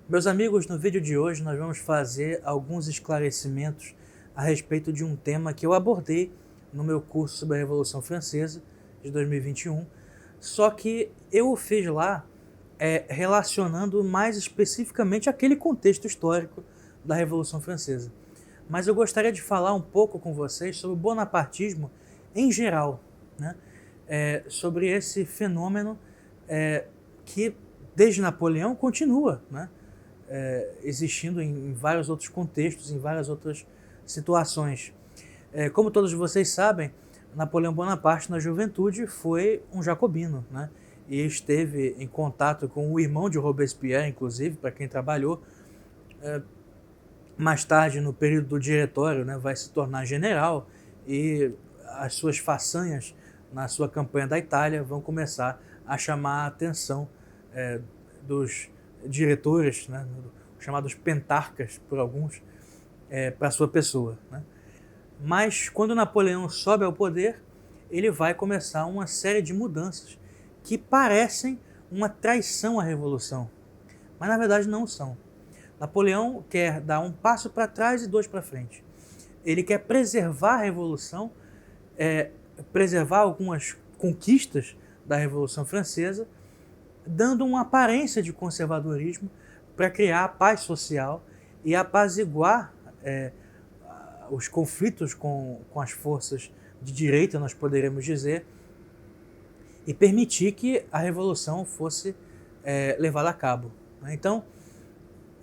Meus amigos, no vídeo de hoje nós vamos fazer alguns esclarecimentos a respeito de um tema que eu abordei no meu curso sobre a Revolução Francesa de 2021, só que eu o fiz lá relacionando mais especificamente aquele contexto histórico da Revolução Francesa. Mas eu gostaria de falar um pouco com vocês sobre o bonapartismo em geral, né? Sobre esse fenômeno que desde Napoleão continua, né? Existindo em vários outros contextos, em várias outras situações. Como todos vocês sabem, Napoleão Bonaparte, na juventude, foi um jacobino, né? E esteve em contato com o irmão de Robespierre, inclusive, para quem trabalhou. Mais tarde, no período do diretório, né, vai se tornar general e as suas façanhas na sua campanha da Itália vão começar a chamar a atenção dos diretores, né, chamados pentarcas por alguns, para a sua pessoa, né? Mas quando Napoleão sobe ao poder, ele vai começar uma série de mudanças que parecem uma traição à Revolução, mas na verdade não são. Napoleão quer dar um passo para trás e dois para frente. Ele quer preservar a Revolução, preservar algumas conquistas da Revolução Francesa, dando uma aparência de conservadorismo para criar a paz social e apaziguar os conflitos com as forças de direita, nós poderíamos dizer, e permitir que a Revolução fosse levada a cabo. Então,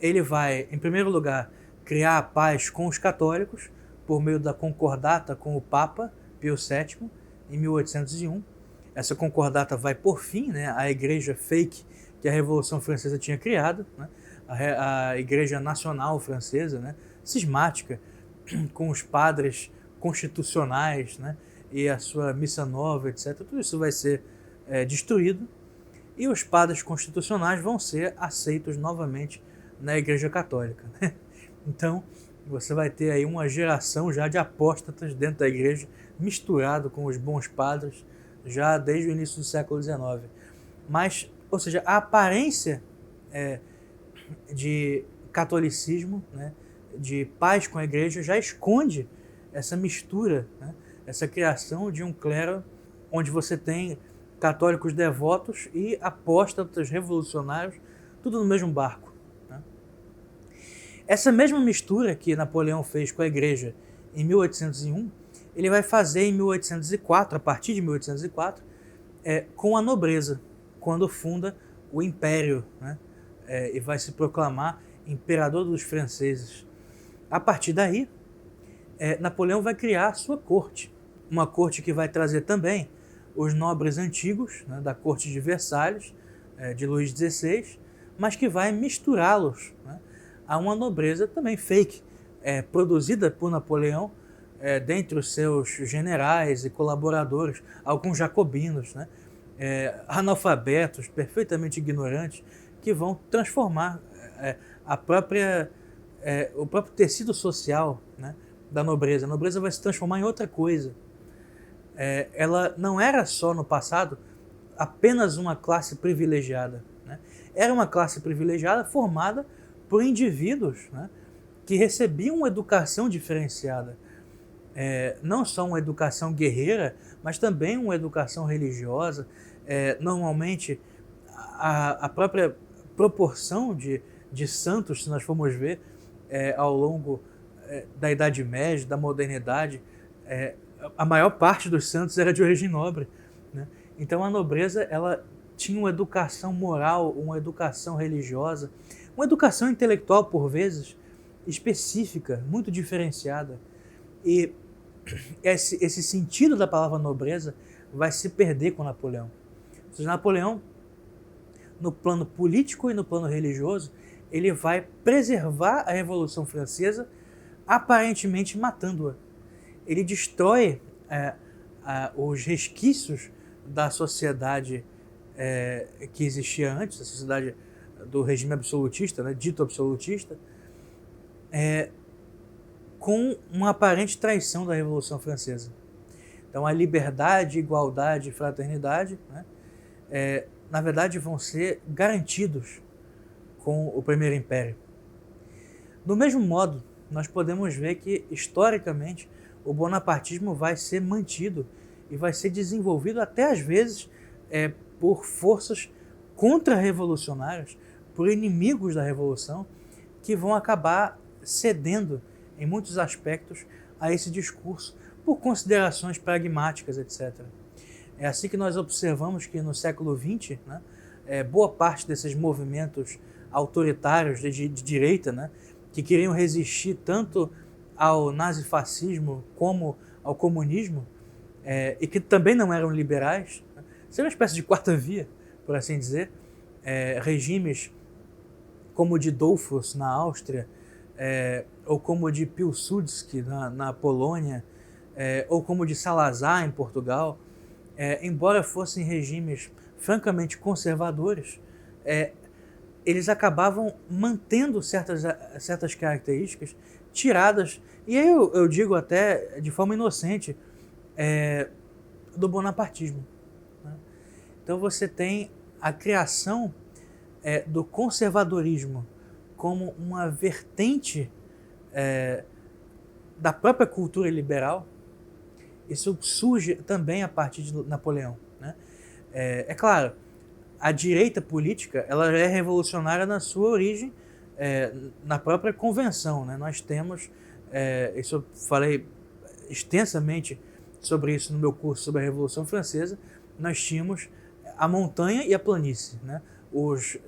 ele vai, em primeiro lugar, criar a paz com os católicos por meio da concordata com o Papa Pio VII, em 1801. Essa concordata vai por fim, né, à igreja fake que a Revolução Francesa tinha criado, né, a Igreja Nacional Francesa, né, cismática, com os padres constitucionais, né, e a sua missa nova, etc. Tudo isso vai ser destruído e os padres constitucionais vão ser aceitos novamente na Igreja Católica, né? Então, você vai ter aí uma geração já de apóstatas dentro da igreja, misturado com os bons padres, já desde o início do século XIX. Mas, ou seja, a aparência de catolicismo, né, de paz com a igreja, já esconde essa mistura, né, essa criação de um clero onde você tem católicos devotos e apóstatas revolucionários, tudo no mesmo barco. Essa mesma mistura que Napoleão fez com a igreja em 1801, ele vai fazer em 1804, a partir de 1804, com a nobreza, quando funda o Império, né? E vai se proclamar imperador dos franceses. A partir daí, Napoleão vai criar a sua corte, uma corte que vai trazer também os nobres antigos, né, da corte de Versalhes, de Luís XVI, mas que vai misturá-los, né, a uma nobreza também fake, produzida por Napoleão, dentre os seus generais e colaboradores, alguns jacobinos, né, analfabetos, perfeitamente ignorantes, que vão transformar o próprio tecido social, né, da nobreza. A nobreza vai se transformar em outra coisa. Ela não era só no passado apenas uma classe privilegiada, né? Era uma classe privilegiada formada por indivíduos, né, que recebiam uma educação diferenciada. Não só uma educação guerreira, mas também uma educação religiosa. Normalmente, a própria proporção de santos, se nós formos ver, ao longo da Idade Média, da modernidade, a maior parte dos santos era de origem nobre, né? Então a nobreza ela tinha uma educação moral, uma educação religiosa, uma educação intelectual, por vezes, específica, muito diferenciada. E esse sentido da palavra nobreza vai se perder com Napoleão. Ou seja, Napoleão, no plano político e no plano religioso, ele vai preservar a Revolução Francesa, aparentemente matando-a. Ele destrói os resquícios da sociedade que existia antes, a sociedade do regime absolutista, né, dito absolutista, com uma aparente traição da Revolução Francesa. Então a liberdade, igualdade e fraternidade, né, na verdade vão ser garantidos com o Primeiro Império. Do mesmo modo, nós podemos ver que, historicamente, o bonapartismo vai ser mantido e vai ser desenvolvido até às vezes por forças contra-revolucionárias, por inimigos da Revolução, que vão acabar cedendo, em muitos aspectos, a esse discurso, por considerações pragmáticas, etc. É assim que nós observamos que no século XX, né, boa parte desses movimentos autoritários de direita, né, que queriam resistir tanto ao nazifascismo como ao comunismo, e que também não eram liberais, né, seria uma espécie de quarta via, por assim dizer, regimes como o de Dollfuss na Áustria, ou como o de Piłsudski na Polônia, ou como o de Salazar em Portugal, embora fossem regimes francamente conservadores, eles acabavam mantendo certas características tiradas, e aí eu digo até de forma inocente, do bonapartismo, né? Então você tem a criação do conservadorismo como uma vertente da própria cultura liberal. Isso surge também a partir de Napoleão, né? É claro, a direita política ela é revolucionária na sua origem, na própria convenção, né? Nós temos, isso eu falei extensamente sobre isso no meu curso sobre a Revolução Francesa, nós tínhamos a montanha e a planície, né? Os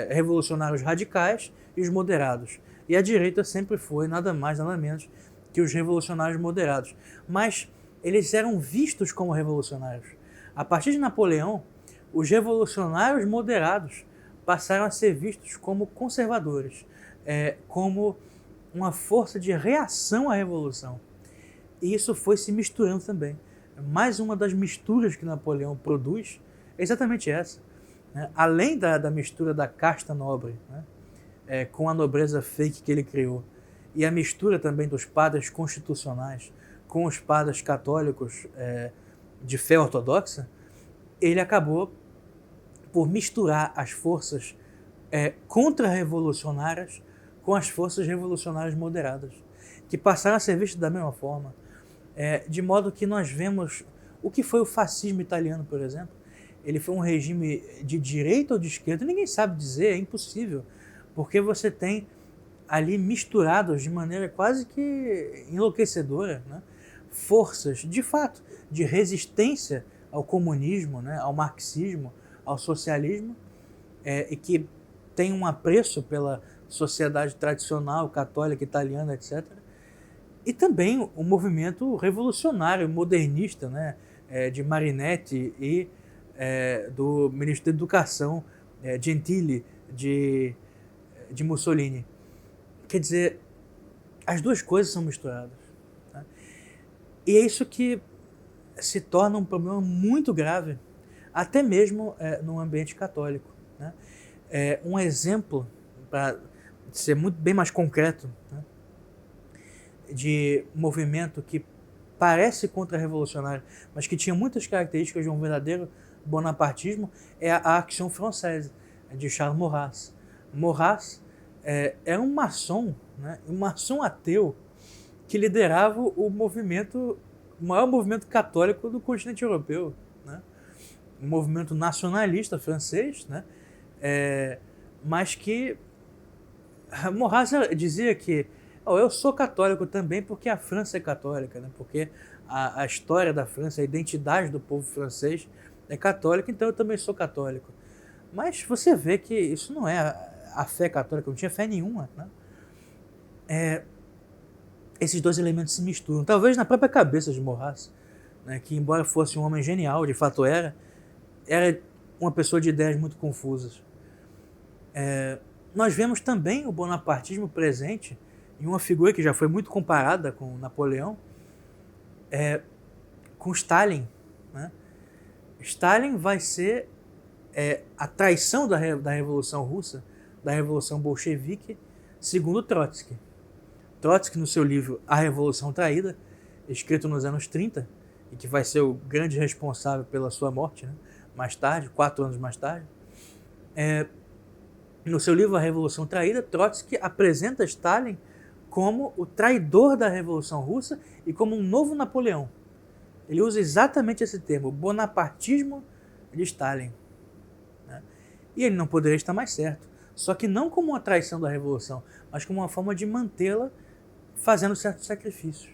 revolucionários radicais e os moderados. E a direita sempre foi nada mais, nada menos que os revolucionários moderados. Mas eles eram vistos como revolucionários. A partir de Napoleão, os revolucionários moderados passaram a ser vistos como conservadores, como uma força de reação à revolução. E isso foi se misturando também. Mais uma das misturas que Napoleão produz é exatamente essa, né? Além da mistura da casta nobre, né, com a nobreza fake que ele criou, e a mistura também dos padres constitucionais com os padres católicos de fé ortodoxa, ele acabou por misturar as forças contra-revolucionárias com as forças revolucionárias moderadas, que passaram a ser vistas da mesma forma. De modo que nós vemos o que foi o fascismo italiano, por exemplo. Ele foi um regime de direita ou de esquerda, ninguém sabe dizer, é impossível, porque você tem ali misturados de maneira quase que enlouquecedora, né, forças, de fato, de resistência ao comunismo, né, ao marxismo, ao socialismo, e que tem um apreço pela sociedade tradicional, católica, italiana, etc. E também o movimento revolucionário, modernista, né, de Marinetti e do ministro da Educação, Gentili, de Mussolini. Quer dizer, as duas coisas são misturadas, tá? E é isso que se torna um problema muito grave, até mesmo no ambiente católico, né? Um exemplo, para ser bem mais concreto, né, de movimento que parece contra-revolucionário, mas que tinha muitas características de um verdadeiro bonapartismo, é a Action Française, de Charles Maurras. Maurras era um maçom, né, um maçom ateu, que liderava o maior movimento católico do continente europeu, né? Um movimento nacionalista francês, né? Mas que Maurras dizia que eu sou católico também porque a França é católica, né? Porque a história da França, a identidade do povo francês é católica, então eu também sou católico. Mas você vê que isso não é a fé católica, não tinha fé nenhuma, né? Esses dois elementos se misturam, talvez na própria cabeça de Maurras, né, que embora fosse um homem genial, de fato era uma pessoa de ideias muito confusas. Nós vemos também o bonapartismo presente em uma figura que já foi muito comparada com Napoleão, com Stalin, né? Stalin vai ser a traição da Revolução Russa, da Revolução Bolchevique, segundo Trotsky. Trotsky, no seu livro A Revolução Traída, escrito nos anos 30, e que vai ser o grande responsável pela sua morte, né, mais tarde, 4 anos mais tarde, No seu livro A Revolução Traída, Trotsky apresenta Stalin como o traidor da Revolução Russa e como um novo Napoleão. Ele usa exatamente esse termo, bonapartismo de Stalin. Né? E ele não poderia estar mais certo. Só que não como uma traição da Revolução, mas como uma forma de mantê-la fazendo certos sacrifícios.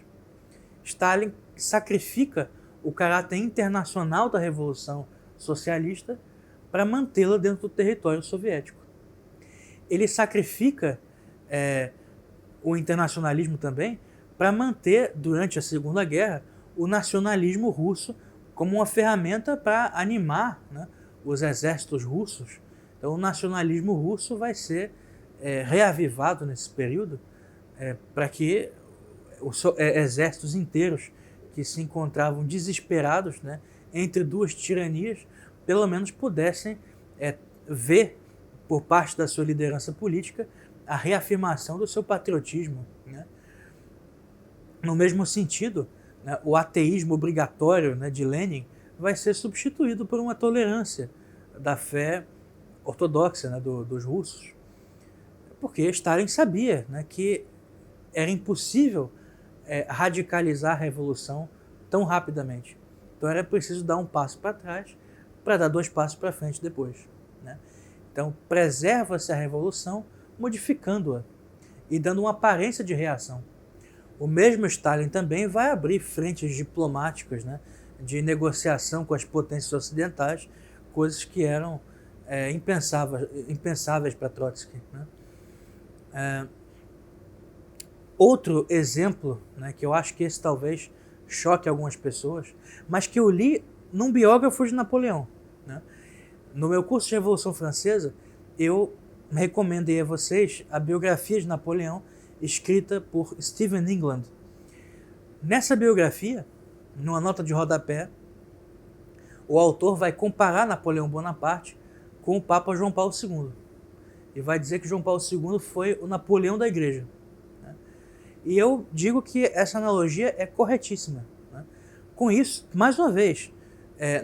Stalin sacrifica o caráter internacional da Revolução Socialista para mantê-la dentro do território soviético. Ele sacrifica o internacionalismo também para manter, durante a Segunda Guerra, o nacionalismo russo como uma ferramenta para animar, né, os exércitos russos. Então, o nacionalismo russo vai ser reavivado nesse período para que exércitos inteiros que se encontravam desesperados, né, entre duas tiranias, pelo menos pudessem ver, por parte da sua liderança política, a reafirmação do seu patriotismo. Né? No mesmo sentido, né, o ateísmo obrigatório, né, de Lenin vai ser substituído por uma tolerância da fé ortodoxa, né, dos russos. Porque Stalin sabia, né, que era impossível radicalizar a revolução tão rapidamente. Então era preciso dar um passo para trás para dar 2 passos para frente depois. Né? Então preserva-se a revolução modificando-a e dando uma aparência de reação. O mesmo Stalin também vai abrir frentes diplomáticas, né, de negociação com as potências ocidentais, coisas que eram impensáveis para Trotsky. Né? Outro exemplo, né, que eu acho que esse talvez choque algumas pessoas, mas que eu li num biógrafo de Napoleão. Né? No meu curso de Revolução Francesa, eu recomendei a vocês a biografia de Napoleão, escrita por Stephen England. Nessa biografia, numa nota de rodapé, o autor vai comparar Napoleão Bonaparte com o Papa João Paulo II. E vai dizer que João Paulo II foi o Napoleão da Igreja. Né? E eu digo que essa analogia é corretíssima. Né? Com isso, mais uma vez,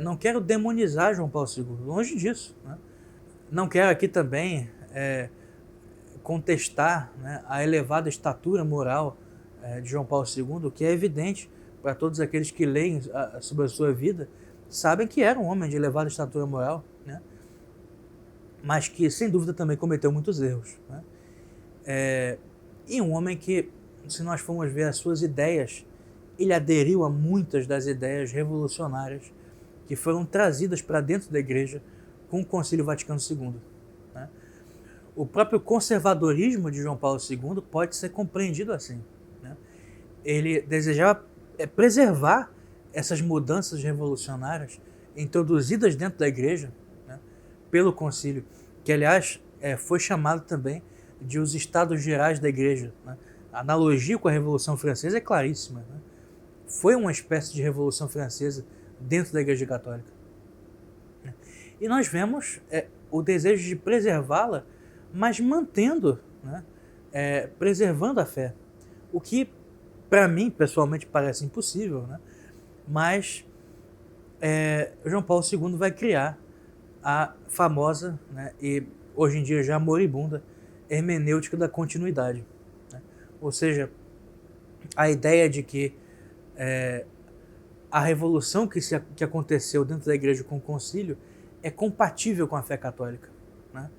não quero demonizar João Paulo II, longe disso. Né? Não quero aqui também contestar, né, a elevada estatura moral de João Paulo II, que é evidente para todos aqueles que leem sobre a sua vida, sabem que era um homem de elevada estatura moral, né, mas que sem dúvida também cometeu muitos erros. Né, e um homem que, se nós formos ver as suas ideias, ele aderiu a muitas das ideias revolucionárias que foram trazidas para dentro da Igreja com o Concílio Vaticano II. Né? O próprio conservadorismo de João Paulo II pode ser compreendido assim. Né? Ele desejava preservar essas mudanças revolucionárias introduzidas dentro da Igreja, né, pelo Concílio, que, aliás, foi chamado também de os Estados Gerais da Igreja. Né? A analogia com a Revolução Francesa é claríssima. Né? Foi uma espécie de Revolução Francesa dentro da Igreja Católica. E nós vemos o desejo de preservá-la, mas mantendo, né, preservando a fé. O que, para mim, pessoalmente, parece impossível, né? Mas João Paulo II vai criar a famosa, né, e hoje em dia já moribunda, hermenêutica da continuidade. Né? Ou seja, a ideia de que a revolução que aconteceu dentro da Igreja com o concílio é compatível com a fé católica. Né?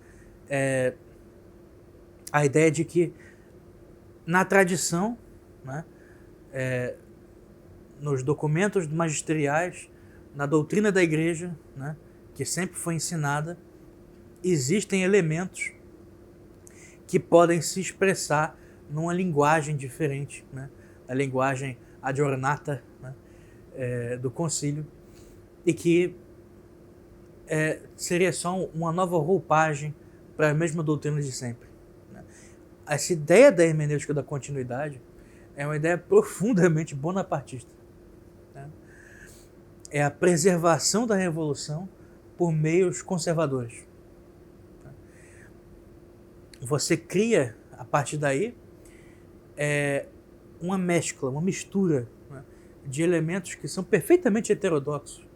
A ideia de que na tradição, né, nos documentos magisteriais, na doutrina da Igreja, né, que sempre foi ensinada, existem elementos que podem se expressar numa linguagem diferente, né, a linguagem aggiornata, né, do concílio, e que seria só uma nova roupagem para a mesma doutrina de sempre. Né. Essa ideia da hermenêutica da continuidade é uma ideia profundamente bonapartista. Né. É a preservação da revolução por meios conservadores. Você cria, a partir daí, uma mescla, uma mistura, né, de elementos que são perfeitamente heterodoxos,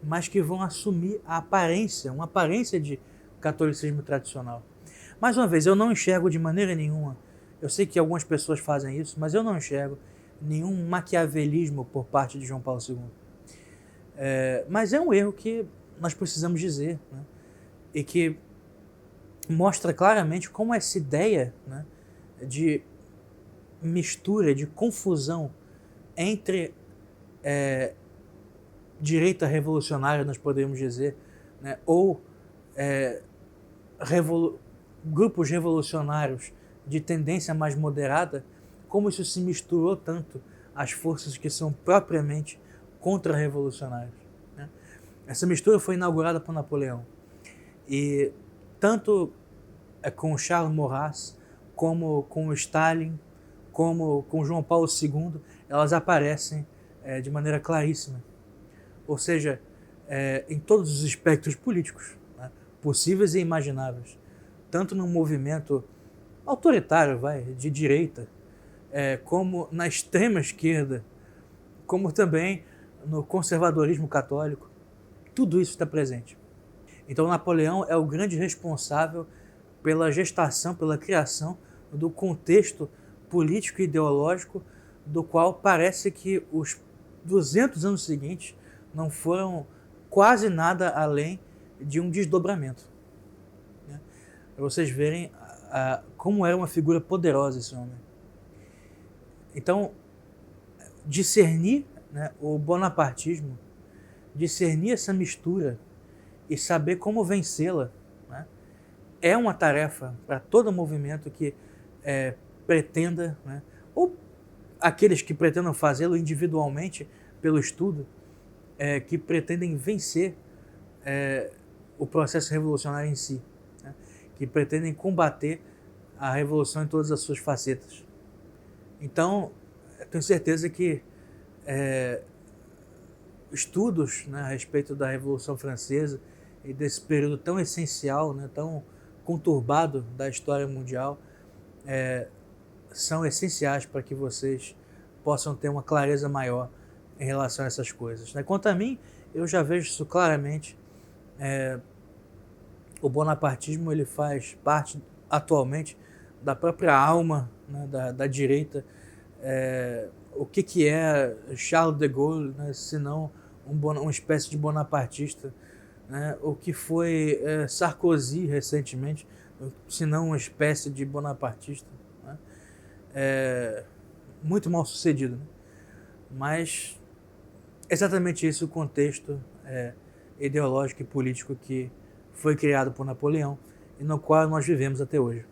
mas que vão assumir a aparência, uma aparência de catolicismo tradicional. Mais uma vez, eu não enxergo de maneira nenhuma, eu sei que algumas pessoas fazem isso, mas eu não enxergo nenhum maquiavelismo por parte de João Paulo II. Mas é um erro que nós precisamos dizer, né? E que mostra claramente como essa ideia, né, de mistura, de confusão entre direita revolucionária, nós podemos dizer, né, ou grupos revolucionários de tendência mais moderada, como isso se misturou tanto às forças que são propriamente contra-revolucionárias, né? Essa mistura foi inaugurada por Napoleão. E tanto com Charles Maurras, como com Stalin, como com João Paulo II, elas aparecem de maneira claríssima. Ou seja, em todos os espectros políticos, né, possíveis e imagináveis. Tanto no movimento autoritário, de direita, como na extrema esquerda, como também no conservadorismo católico. Tudo isso está presente. Então Napoleão é o grande responsável pela gestação, pela criação do contexto político e ideológico do qual parece que os 200 anos seguintes não foram quase nada além de um desdobramento, né? Para vocês verem como era uma figura poderosa esse homem. Então, discernir, né, o bonapartismo, discernir essa mistura e saber como vencê-la, né, é uma tarefa para todo movimento que pretenda, né, ou aqueles que pretendam fazê-lo individualmente pelo estudo, que pretendem vencer o processo revolucionário em si, né, que pretendem combater a revolução em todas as suas facetas. Então, eu tenho certeza que estudos, né, a respeito da Revolução Francesa e desse período tão essencial, né, tão conturbado da história mundial, são essenciais para que vocês possam ter uma clareza maior em relação a essas coisas, né? Quanto a mim, eu já vejo isso claramente. O bonapartismo ele faz parte atualmente da própria alma, né, da direita. O que é Charles de Gaulle, né, se não uma espécie de bonapartista, né? O que foi Sarkozy recentemente, se não uma espécie de bonapartista, né? Muito mal sucedido, né? Mas exatamente esse o contexto ideológico e político que foi criado por Napoleão e no qual nós vivemos até hoje.